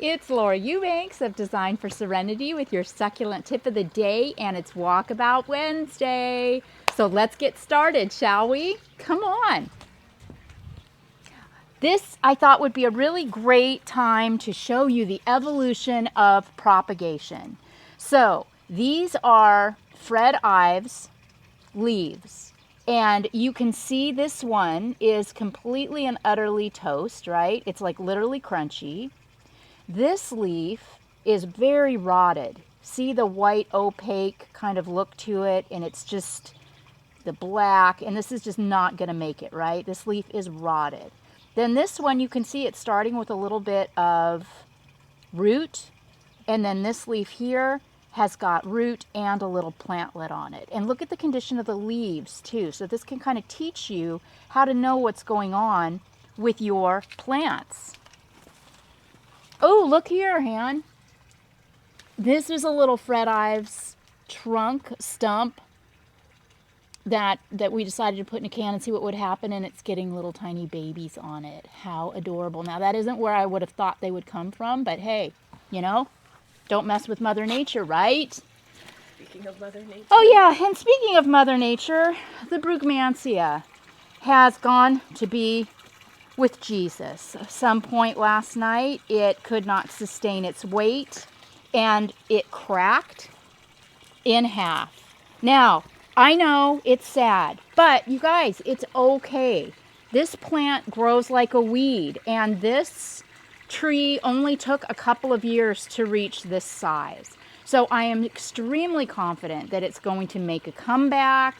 It's Laura Eubanks of Design for Serenity with your succulent tip of the day, and it's Walkabout Wednesday. So let's get started, shall we? Come on. This I thought would be a really great time to show you the evolution of propagation. So these are Fred Ives leaves. And you can see this one is completely and utterly toast, right? It's like literally crunchy. This leaf is very rotted. See the white opaque kind of look to it, and it's just the black, and this is just not going to make it, right? This leaf is rotted. Then this one, you can see it's starting with a little bit of root, and then this leaf here has got root and a little plantlet on it. And look at the condition of the leaves too. So this can kind of teach you how to know what's going on with your plants. Oh, look here, Han. This is a little Fred Ives trunk stump that we decided to put in a can and see what would happen, and it's getting little tiny babies on it. How adorable. Now, that isn't where I would have thought they would come from, but hey, you know, don't mess with Mother Nature, right? Speaking of Mother Nature. Oh, yeah, and speaking of Mother Nature, the Brugmansia has gone to be with Jesus. At some point last night, it could not sustain its weight, and it cracked in half. Now, I know it's sad, but you guys, it's okay. This plant grows like a weed, and this tree only took a couple of years to reach this size. So I am extremely confident that it's going to make a comeback.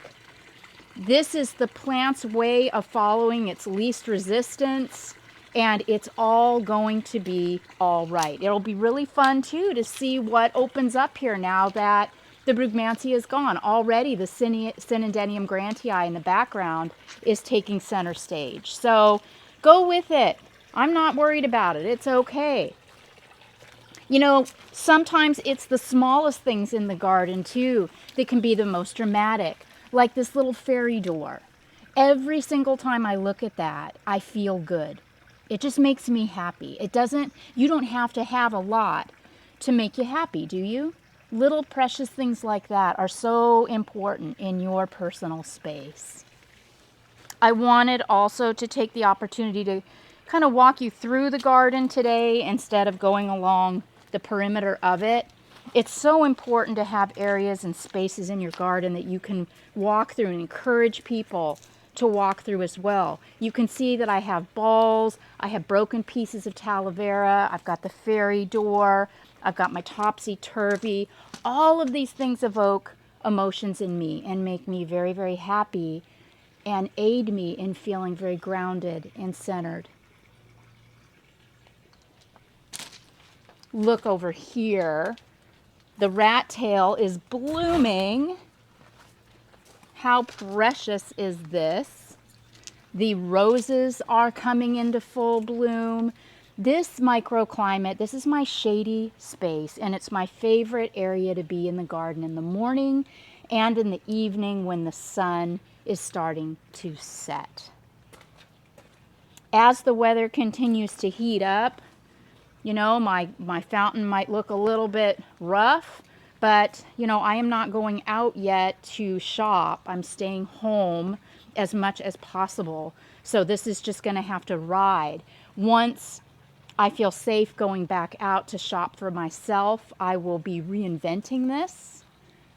This is the plant's way of following its least resistance, and it's all going to be all right. It'll be really fun, too, to see what opens up here now that the Brugmansia is gone. Already the Synodenium grantii in the background is taking center stage. So go with it. I'm not worried about it. It's okay. You know, sometimes it's the smallest things in the garden, too, that can be the most dramatic. Like this little fairy door. Every single time I look at that, I feel good. It just makes me happy. You don't have to have a lot to make you happy, do you? Little precious things like that are so important in your personal space. I wanted also to take the opportunity to kind of walk you through the garden today instead of going along the perimeter of it. It's so important to have areas and spaces in your garden that you can walk through and encourage people to walk through as well. You can see that I have balls, I have broken pieces of aloe vera, I've got the fairy door, I've got my topsy-turvy. All of these things evoke emotions in me and make me very, very happy and aid me in feeling very grounded and centered. Look over here. The rat tail is blooming. How precious is this? The roses are coming into full bloom. This microclimate, this is my shady space, and it's my favorite area to be in the garden in the morning and in the evening when the sun is starting to set. As the weather continues to heat up, you know, my fountain might look a little bit rough, but, you know, I am not going out yet to shop. I'm staying home as much as possible. So this is just going to have to ride. Once I feel safe going back out to shop for myself, I will be reinventing this.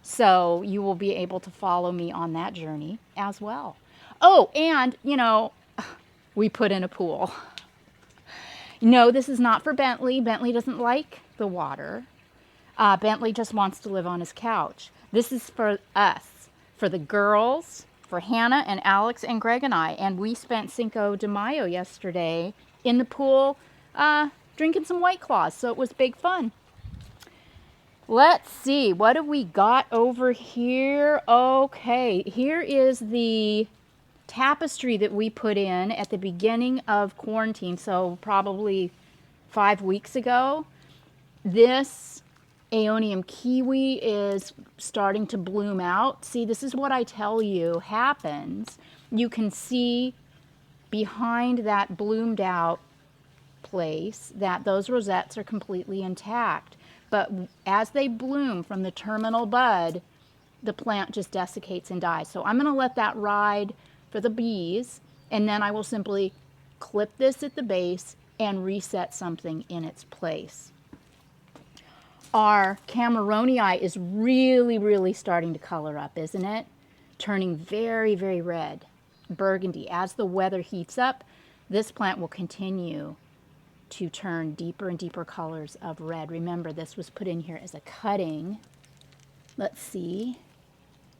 So you will be able to follow me on that journey as well. Oh, and, you know, we put in a pool. No, this is not for Bentley. Bentley doesn't like the water. Bentley just wants to live on his couch. This is for us, for the girls, for Hannah and Alex and Greg and I. And we spent Cinco de Mayo yesterday in the pool drinking some White Claws. So it was big fun. Let's see, what have we got over here? Okay, here is the tapestry that we put in at the beginning of quarantine, so probably 5 weeks ago. This Aeonium kiwi is starting to bloom out. See, this is what I tell you happens. You can see behind that bloomed out place that those rosettes are completely intact. But as they bloom from the terminal bud, the plant just desiccates and dies. So I'm going to let that ride for the bees, and then I will simply clip this at the base and reset something in its place. Our Cameronii is really, really starting to color up, isn't it? Turning very, very red, burgundy. As the weather heats up, this plant will continue to turn deeper and deeper colors of red. Remember, this was put in here as a cutting. Let's see.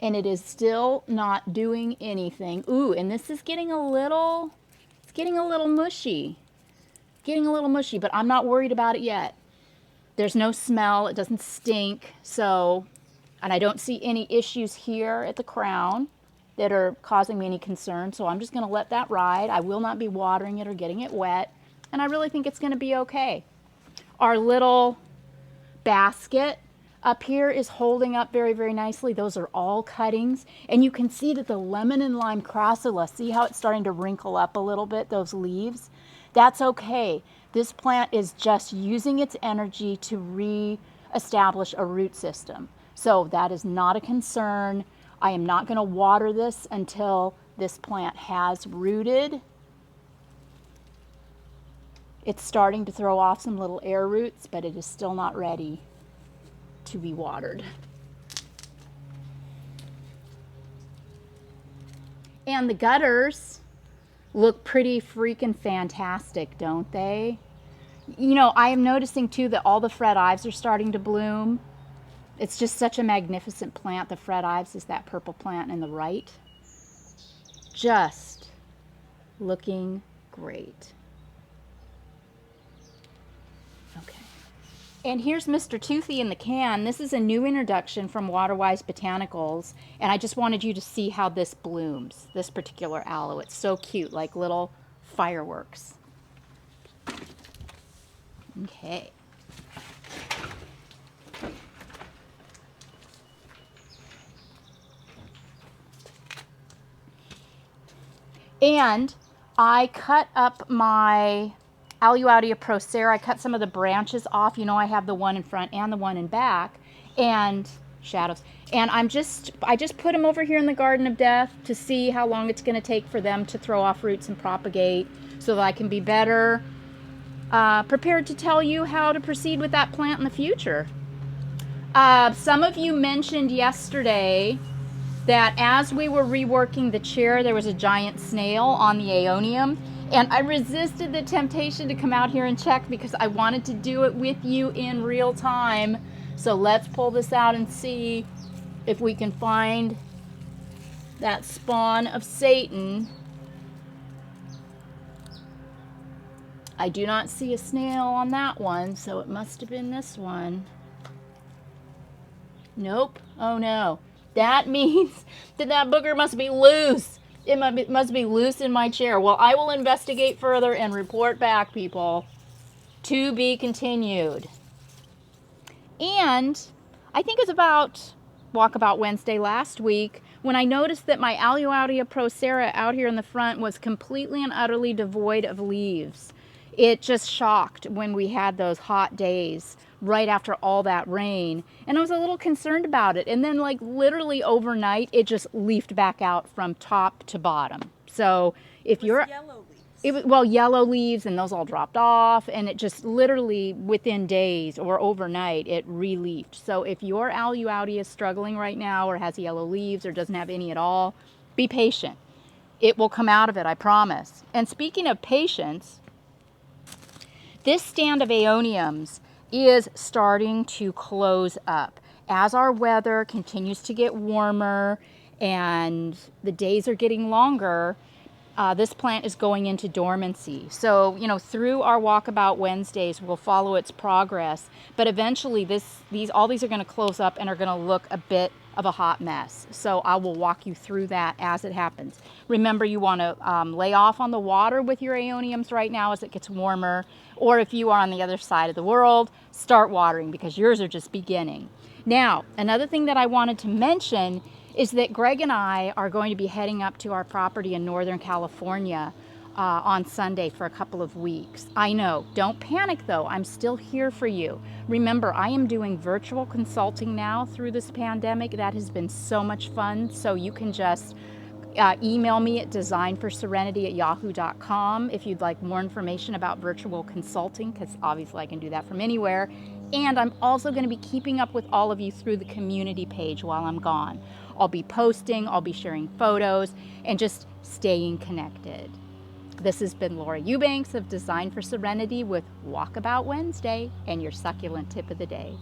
And it is still not doing anything. Ooh, and this is getting a little, it's getting a little mushy. Getting a little mushy, but I'm not worried about it yet. There's no smell, it doesn't stink, so, and I don't see any issues here at the crown that are causing me any concern, so I'm just going to let that ride. I will not be watering it or getting it wet, and I really think it's going to be okay. Our little basket up here is holding up very, very nicely. Those are all cuttings, and you can see that the lemon and lime crassula, see how it's starting to wrinkle up a little bit, those leaves? That's okay. This plant is just using its energy to re-establish a root system. So that is not a concern. I am not going to water this until this plant has rooted. It's starting to throw off some little air roots, but it is still not ready to be watered. And the gutters look pretty freaking fantastic, don't they? You know, I am noticing too that all the Fred Ives are starting to bloom. It's just such a magnificent plant. The Fred Ives is that purple plant in the right. Just looking great. Okay. And here's Mr. Toothy in the can. This is a new introduction from Waterwise Botanicals, and I just wanted you to see how this blooms, this particular aloe. It's so cute, like little fireworks. Okay. And I cut up my Aluaudia procera. I cut some of the branches off. You know, I have the one in front and the one in back, and shadows. And I just put them over here in the Garden of Death to see how long it's going to take for them to throw off roots and propagate, so that I can be better prepared to tell you how to proceed with that plant in the future. Some of you mentioned yesterday that as we were reworking the chair, there was a giant snail on the aeonium, and I resisted the temptation to come out here and check because I wanted to do it with you in real time. So let's pull this out and see if we can find that spawn of Satan. I do not see a snail on that one, so it must have been this one. Nope. Oh no. That means that booger must be loose. It must be loose in my chair. Well, I will investigate further and report back, people. To be continued. And I think it's about Walkabout Wednesday last week when I noticed that my Aluaudia procera out here in the front was completely and utterly devoid of leaves. It just shocked when we had those hot days right after all that rain, and I was a little concerned about it. And then, like, literally overnight, it just leafed back out from top to bottom. So if you're yellow leaves. it was, well, yellow leaves, and those all dropped off, and it just literally within days or overnight it re-leafed. So if your Aluaudia is struggling right now or has yellow leaves or doesn't have any at all, be patient. It will come out of it, I promise. And speaking of patience, this stand of aeoniums is starting to close up. As our weather continues to get warmer and the days are getting longer, this plant is going into dormancy. So, you know, through our Walkabout Wednesdays, we'll follow its progress. But eventually, all these are going to close up and are going to look a bit of a hot mess. So I will walk you through that as it happens. Remember, you want to lay off on the water with your aeoniums right now as it gets warmer. Or if you are on the other side of the world, start watering because yours are just beginning. Now, another thing that I wanted to mention is that Greg and I are going to be heading up to our property in Northern California on Sunday for a couple of weeks. I know, don't panic though, I'm still here for you. Remember, I am doing virtual consulting now through this pandemic. That has been so much fun. So you can just email me at designforserenity@yahoo.com if you'd like more information about virtual consulting, because obviously I can do that from anywhere. And I'm also going to be keeping up with all of you through the community page while I'm gone. I'll be posting, I'll be sharing photos, and just staying connected. This has been Laura Eubanks of Design for Serenity with Walkabout Wednesday and your succulent tip of the day.